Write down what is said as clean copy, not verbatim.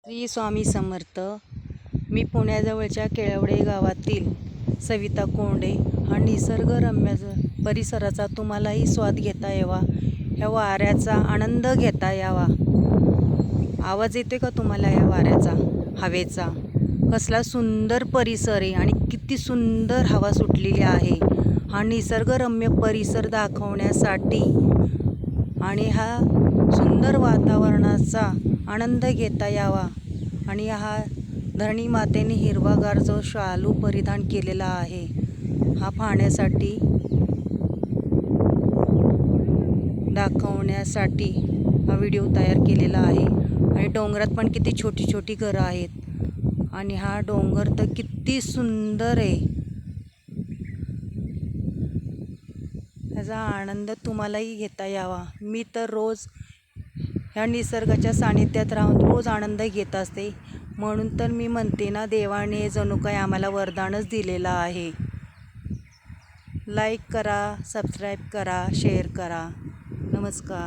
श्री स्वामी समर्थ. मी पुण्याजवळच्या केळवडे गावातील सविता कोंडे. हा निसर्गरम्य परिसराचा तुम्हालाही स्वाद घेता यावा, ह्या वाऱ्याचा आनंद घेता यावा. आवाज येते का तुम्हाला या वाऱ्याचा, हवेचा? कसला सुंदर परिसर आहे आणि किती सुंदर हवा सुटलेली आहे. हा निसर्गरम्य परिसर दाखवण्यासाठी आणि हा सुंदर वातावरणाचा आनंद घेता यावा आणि हा धरणी मातेने हिरवागार जो शालू परिधान केलेला आहे, हा पाहण्यासाठी दाखवण्यासाठी हा व्हिडिओ तयार केलेला आहे. आणि डोंगरात पण किती छोटी छोटी घरं आहेत आणि हा डोंगर तर किती सुंदर आहे. त्याचा आनंद तुम्हालाही घेता यावा. मी तर रोज ह्या निसर्गाच्या सानिध्यात राहून रोज आनंद घेत असते. म्हणून तर मी म्हणते ना, देवाने जणू काय आम्हाला वरदानच दिलेलं आहे. लाईक करा, सबस्क्राईब करा, शेअर करा. नमस्कार.